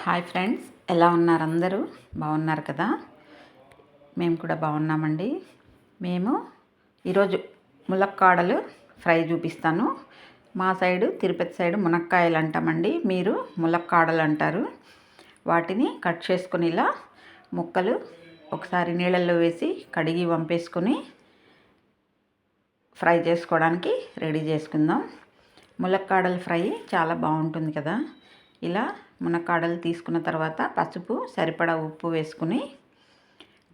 Hi friends, ఎలా ఉన్నారు? అందరూ బాగున్నారు కదా? మేము కూడా బాగున్నామండి. మేము ఈరోజు ములక్కాడలు ఫ్రై చూపిస్తాను. మా సైడు తిరుపతి సైడు మునక్కాయలు అంటామండి, మీరు ములక్కాడలు అంటారు. వాటిని కట్ చేసుకొని ఇలా ముక్కలు ఒకసారి నీళ్ళల్లో వేసి కడిగి వంపేసుకొని ఫ్రై చేసుకోవడానికి రెడీ చేసుకుందాం. ములక్కాడలు ఫ్రై చాలా బాగుంటుంది కదా. ఇలా మునక్కాడలు తీసుకున్న తర్వాత పసుపు, సరిపడా ఉప్పు వేసుకుని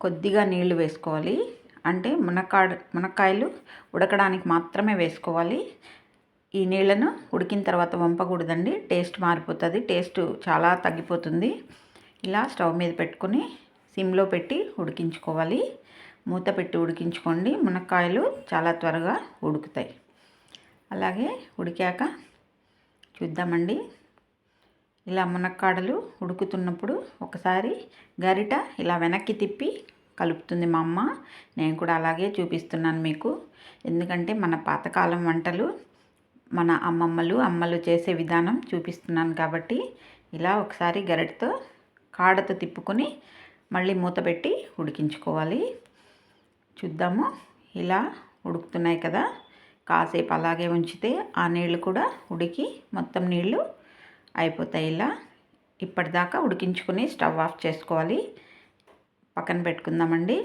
కొద్దిగా నీళ్లు వేసుకోవాలి. అంటే మునక్కాయలు ఉడకడానికి మాత్రమే వేసుకోవాలి. ఈ నీళ్ళను ఉడికిన తర్వాత వంపకూడదండి, టేస్ట్ మారిపోతుంది, టేస్ట్ చాలా తగ్గిపోతుంది. ఇలా స్టవ్ మీద పెట్టుకొని సిమ్లో పెట్టి ఉడికించుకోవాలి. మూత పెట్టి ఉడికించుకోండి, మునక్కాయలు చాలా త్వరగా ఉడుకుతాయి. అలాగే ఉడికాక చూద్దామండి. ఇలా మునక్కాడలు ఉడుకుతున్నప్పుడు ఒకసారి గరిట ఇలా వెనక్కి తిప్పి కలుపుతుంది మా అమ్మ. నేను కూడా అలాగే చూపిస్తున్నాను మీకు. ఎందుకంటే మన పాతకాలం వంటలు మన అమ్మలు చేసే విధానం చూపిస్తున్నాను కాబట్టి ఇలా ఒకసారి గరిటతో కాడతో తిప్పుకొని మళ్ళీ మూత పెట్టి ఉడికించుకోవాలి. చూద్దాము. ఇలా ఉడుకుతున్నాయి కదా, కాసేపు అలాగే ఉంచితే ఆ నీళ్ళు కూడా ఉడికి మొత్తం నీళ్ళు అయిపోతాయి. ఇలా ఇప్పటిదాకా ఉడికించుకొని స్టవ్ ఆఫ్ చేసుకోవాలి, పక్కన పెట్టుకుందామండి.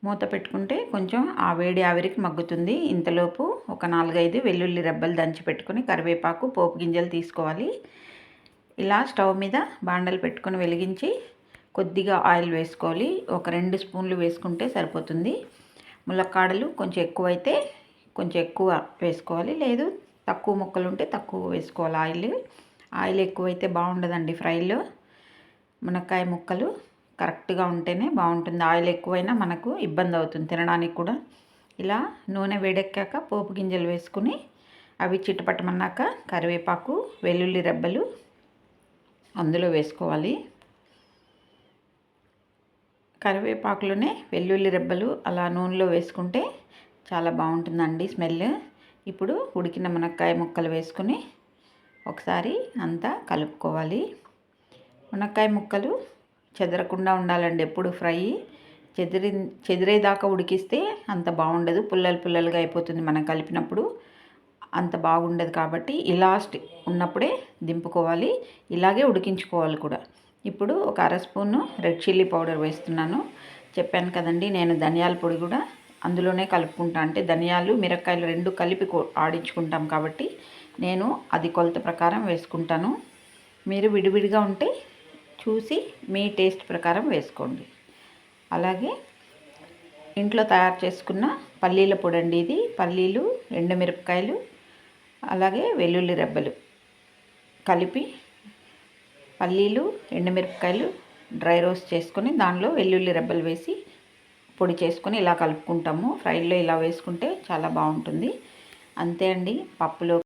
మూత పెట్టుకుంటే కొంచెం ఆ వేడి ఆవిరికి మగ్గుతుంది. ఇంతలోపు ఒక 4-5 వెల్లుల్లి రెబ్బలు దంచి పెట్టుకొని కరివేపాకు, పోపు గింజలు తీసుకోవాలి. ఇలా స్టవ్ మీద బాండలు పెట్టుకొని వెలిగించి కొద్దిగా ఆయిల్ వేసుకోవాలి. ఒక 2 స్పూన్లు వేసుకుంటే సరిపోతుంది. ములక్కాడలు కొంచెం ఎక్కువైతే కొంచెం ఎక్కువ వేసుకోవాలి, లేదు తక్కువ ముక్కలు ఉంటే తక్కువ వేసుకోవాలి. ఆయిల్ ఎక్కువైతే బాగుండదండి ఫ్రైలో. మునక్కాయ ముక్కలు కరెక్ట్గా ఉంటేనే బాగుంటుంది. ఆయిల్ ఎక్కువైనా మనకు ఇబ్బంది అవుతుంది తినడానికి కూడా. ఇలా నూనె వేడెక్కాక పోపు గింజలు వేసుకుని అవి చిటపటమన్నాక కరివేపాకు, వెల్లుల్లి రెబ్బలు అందులో వేసుకోవాలి. కరివేపాకులోనే వెల్లుల్లి రెబ్బలు అలా నూనెలో వేసుకుంటే చాలా బాగుంటుందండి స్మెల్. ఇప్పుడు ఉడికిన మునక్కాయ ముక్కలు వేసుకుని ఒకసారి అంతా కలుపుకోవాలి. మునక్కాయ ముక్కలు చెదరకుండా ఉండాలండి ఎప్పుడు ఫ్రై. చెదిరేదాకా ఉడికిస్తే అంత బాగుండదు, పుల్లలుగా అయిపోతుంది మనం కలిపినప్పుడు, అంత బాగుండదు. కాబట్టి ఇలా ఉన్నప్పుడే దింపుకోవాలి, ఇలాగే ఉడికించుకోవాలి కూడా. ఇప్పుడు ఒక 1/2 స్పూను రెడ్ చిల్లీ పౌడర్ వేస్తున్నాను. చెప్పాను కదండి, నేను ధనియాల పొడి కూడా అందులోనే కలుపుకుంటా. అంటే ధనియాలు, మిరపకాయలు 2 కలిపి ఆడించుకుంటాం కాబట్టి నేను అది కొలత ప్రకారం వేసుకుంటాను. మీరు విడివిడిగా ఉంటే చూసి మీ టేస్ట్ ప్రకారం వేసుకోండి. అలాగే ఇంట్లో తయారు చేసుకున్న పల్లీల పొడి అండి ఇది. పల్లీలు, ఎండుమిరపకాయలు, అలాగే వెల్లుల్లి రెబ్బలు కలిపి, పల్లీలు, ఎండుమిరపకాయలు డ్రై రోస్ట్ చేసుకొని దానిలో వెల్లుల్లి రెబ్బలు వేసి పొడి చేసుకొని ఇలా కలుపుకుంటాము. ఫ్రైలో ఇలా వేసుకుంటే చాలా బాగుంటుంది. అంతే అండి. పప్పులో